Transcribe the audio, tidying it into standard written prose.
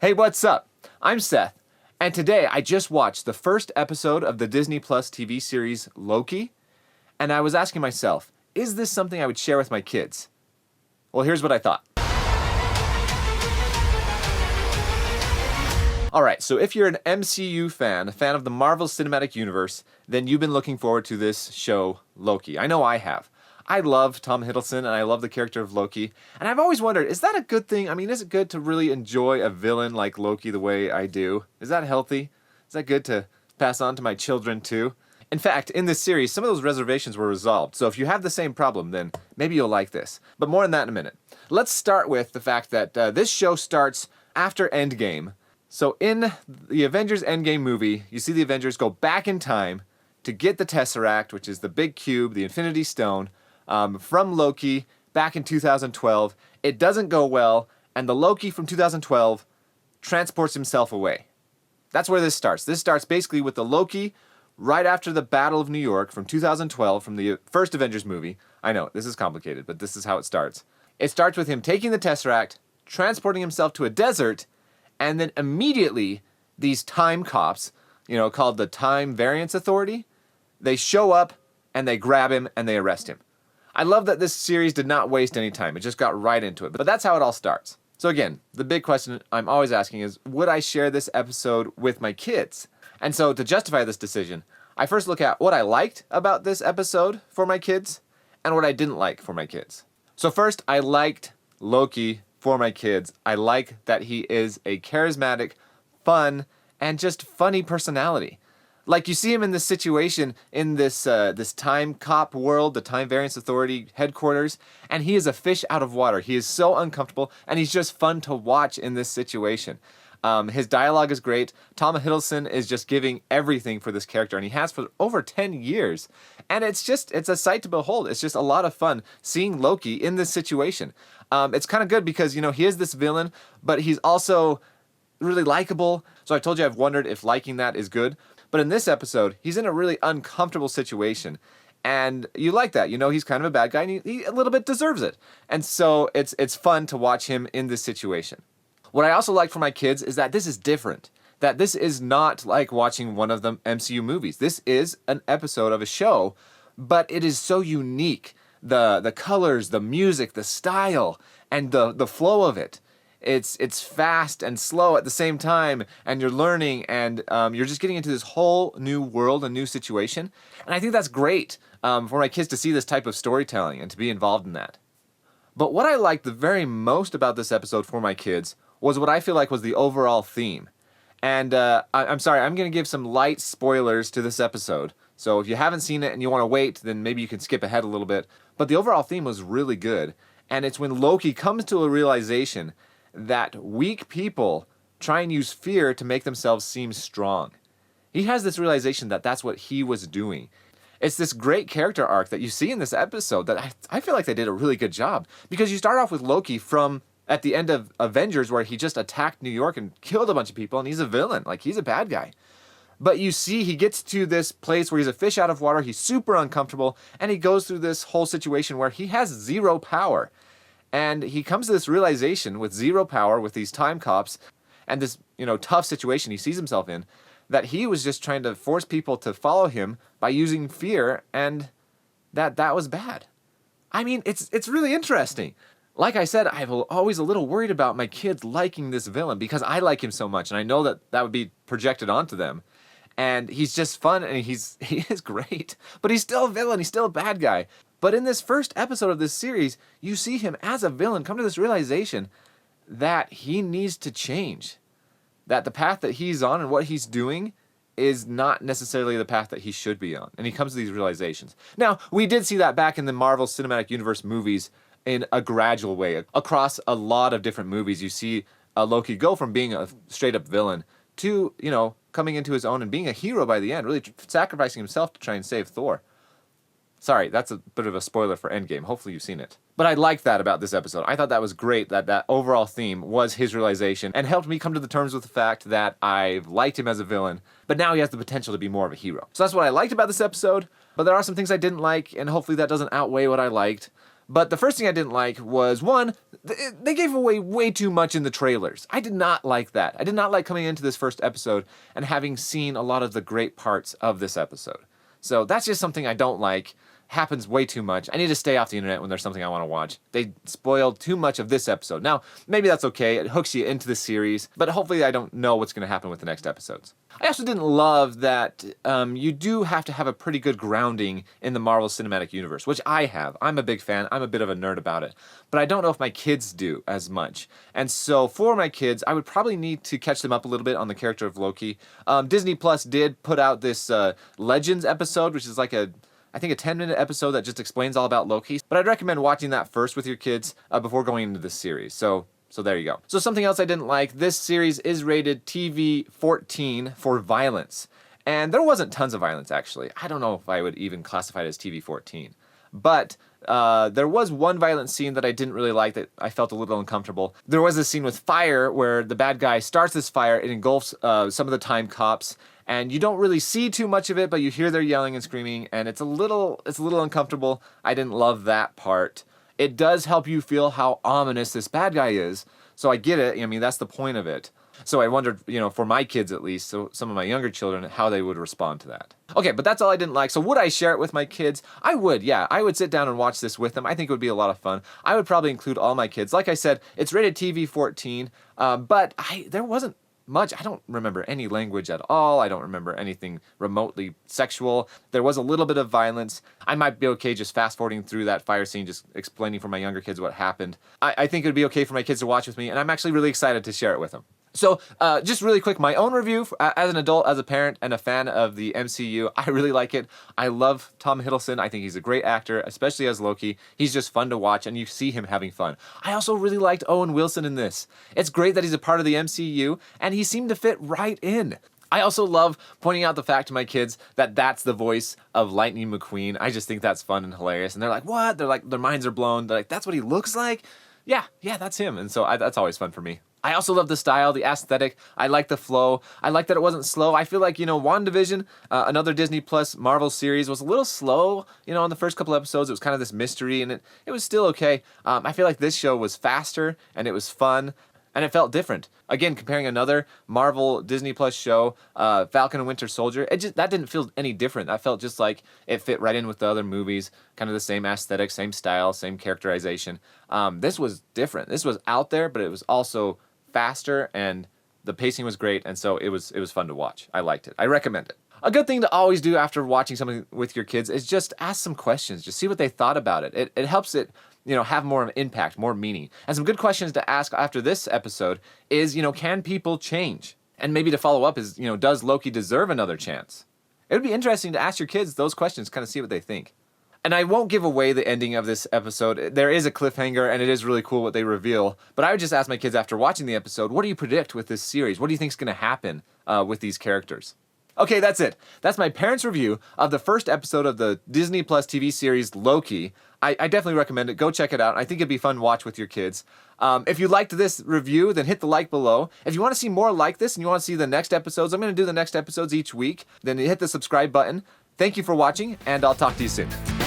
Hey, what's up? I'm Seth, and today I just watched the first episode of the Disney Plus TV series Loki, and I was asking myself, is this something I would share with my kids? Well, here's what I thought. Alright, so if you're an MCU fan, a fan of the Marvel Cinematic Universe, then you've been looking forward to this show, Loki. I know I have. I love Tom Hiddleston, and I love the character of Loki, and I've always wondered, is that a good thing? I mean, is it good to really enjoy a villain like Loki the way I do? Is that healthy? Is that good to pass on to my children too? In fact, in this series, some of those reservations were resolved, so if you have the same problem, then maybe you'll like this. But more on that in a minute. Let's start with the fact that this show starts after Endgame. So in the Avengers Endgame movie, you see the Avengers go back in time to get the Tesseract, which is the big cube, the Infinity Stone, from Loki back in 2012. It doesn't go well, and the Loki from 2012 transports himself away. That's where this starts. This starts basically with the Loki right after the Battle of New York from 2012, from the first Avengers movie. I know, this is complicated, but this is how it starts. It starts with him taking the Tesseract, transporting himself to a desert, and then immediately these time cops, called the Time Variance Authority, they show up and they grab him and they arrest him. I love that this series did not waste any time. It just got right into it. But that's how it all starts. So again, the big question I'm always asking is, would I share this episode with my kids? And so to justify this decision, I first look at what I liked about this episode for my kids and what I didn't like for my kids. So first, I liked Loki for my kids. I like that he is a charismatic, fun, and just funny personality. Like, you see him in this situation in this time cop world, the Time Variance Authority headquarters, and he is a fish out of water. He is so uncomfortable, and he's just fun to watch in this situation. His dialogue is great. Tom Hiddleston is just giving everything for this character, and he has for over 10 years. And it's a sight to behold. It's just a lot of fun seeing Loki in this situation. It's kind of good because, he is this villain, but he's also really likable. So I told you I've wondered if liking that is good. But in this episode, he's in a really uncomfortable situation. And you like that. He's kind of a bad guy, and he a little bit deserves it. And so it's fun to watch him in this situation. What I also like for my kids is that this is different. That this is not like watching one of the MCU movies. This is an episode of a show, but it is so unique. The colors, the music, the style, and the flow of it. It's fast and slow at the same time, and you're learning, and you're just getting into this whole new world, a new situation. And I think that's great for my kids to see this type of storytelling and to be involved in that. But what I liked the very most about this episode for my kids was what I feel like was the overall theme. And I'm sorry, I'm going to give some light spoilers to this episode. So if you haven't seen it and you want to wait, then maybe you can skip ahead a little bit. But the overall theme was really good. And it's when Loki comes to a realization that weak people try and use fear to make themselves seem strong. He has this realization that that's what he was doing. It's this great character arc that you see in this episode that I feel like they did a really good job. Because you start off with Loki from at the end of Avengers, where he just attacked New York and killed a bunch of people, and he's a villain. Like, he's a bad guy. But you see, he gets to this place where he's a fish out of water, he's super uncomfortable, and he goes through this whole situation where he has zero power. And he comes to this realization with zero power, with these time cops, and this, tough situation he sees himself in, that he was just trying to force people to follow him by using fear, and that was bad. I mean, it's really interesting. Like I said, I'm always a little worried about my kids liking this villain because I like him so much, and I know that would be projected onto them. And he's just fun, and he is great. But he's still a villain. He's still a bad guy. But in this first episode of this series, you see him as a villain come to this realization that he needs to change. That the path that he's on and what he's doing is not necessarily the path that he should be on. And he comes to these realizations. Now, we did see that back in the Marvel Cinematic Universe movies in a gradual way. Across a lot of different movies, you see Loki go from being a straight-up villain to, coming into his own and being a hero by the end, really sacrificing himself to try and save Thor. Sorry, that's a bit of a spoiler for Endgame. Hopefully you've seen it. But I liked that about this episode. I thought that was great, that overall theme was his realization, and helped me come to the terms with the fact that I've liked him as a villain, but now he has the potential to be more of a hero. So that's what I liked about this episode, but there are some things I didn't like, and hopefully that doesn't outweigh what I liked. But the first thing I didn't like was, one, they gave away way too much in the trailers. I did not like that. I did not like coming into this first episode and having seen a lot of the great parts of this episode. So that's just something I don't like. Happens way too much. I need to stay off the internet when there's something I want to watch. They spoiled too much of this episode. Now, maybe that's okay. It hooks you into the series, but hopefully I don't know what's going to happen with the next episodes. I also didn't love that you do have to have a pretty good grounding in the Marvel Cinematic Universe, which I have. I'm a big fan. I'm a bit of a nerd about it. But I don't know if my kids do as much. And so for my kids, I would probably need to catch them up a little bit on the character of Loki. Disney Plus did put out this Legends episode, which is like I think a 10-minute episode that just explains all about Loki. But I'd recommend watching that first with your kids before going into this series. So there you go. So something else I didn't like, this series is rated TV 14 for violence. And there wasn't tons of violence, actually. I don't know if I would even classify it as TV 14. But there was one violent scene that I didn't really like, that I felt a little uncomfortable. There was a scene with fire where the bad guy starts this fire, it engulfs some of the time cops, and you don't really see too much of it, but you hear their yelling and screaming, and it's a little uncomfortable. I didn't love that part. It does help you feel how ominous this bad guy is, so I get it. I mean, that's the point of it. So I wondered, for my kids at least, so some of my younger children, how they would respond to that. Okay, but that's all I didn't like. So would I share it with my kids? I would, yeah. I would sit down and watch this with them. I think it would be a lot of fun. I would probably include all my kids. Like I said, it's rated TV 14, but there wasn't much. I don't remember any language at all. I don't remember anything remotely sexual. There was a little bit of violence. I might be okay just fast forwarding through that fire scene, just explaining for my younger kids what happened. I think it would be okay for my kids to watch with me, and I'm actually really excited to share it with them. So just really quick, my own review as an adult, as a parent, and a fan of the MCU. I really like it. I love Tom Hiddleston. I think he's a great actor, especially as Loki. He's just fun to watch, and you see him having fun. I also really liked Owen Wilson in this. It's great that he's a part of the MCU, and he seemed to fit right in. I also love pointing out the fact to my kids that that's the voice of Lightning McQueen. I just think that's fun and hilarious. And they're like, what? They're like, their minds are blown. They're like, that's what he looks like? Yeah, that's him. And so that's always fun for me. I also love the style, the aesthetic. I like the flow. I like that it wasn't slow. I feel like, WandaVision, another Disney Plus Marvel series, was a little slow, in the first couple episodes. It was kind of this mystery, and it was still okay. I feel like this show was faster, and it was fun, and it felt different. Again, comparing another Marvel Disney Plus show, Falcon and Winter Soldier, that didn't feel any different. That felt just like it fit right in with the other movies, kind of the same aesthetic, same style, same characterization. This was different. This was out there, but it was also faster, and the pacing was great, and so it was fun to watch. I liked it. I recommend it. A good thing to always do after watching something with your kids is just ask some questions. Just see what they thought about it. It helps it, have more of an impact, more meaning. And some good questions to ask after this episode is, can people change? And maybe to follow up is, does Loki deserve another chance? It would be interesting to ask your kids those questions, kind of see what they think. And I won't give away the ending of this episode. There is a cliffhanger, and it is really cool what they reveal. But I would just ask my kids after watching the episode, what do you predict with this series? What do you think is going to happen with these characters? Okay, that's it. That's my parents' review of the first episode of the Disney Plus TV series Loki. I definitely recommend it. Go check it out. I think it'd be fun to watch with your kids. If you liked this review, then hit the like below. If you want to see more like this and you want to see the next episodes, I'm going to do the next episodes each week. Then hit the subscribe button. Thank you for watching, and I'll talk to you soon.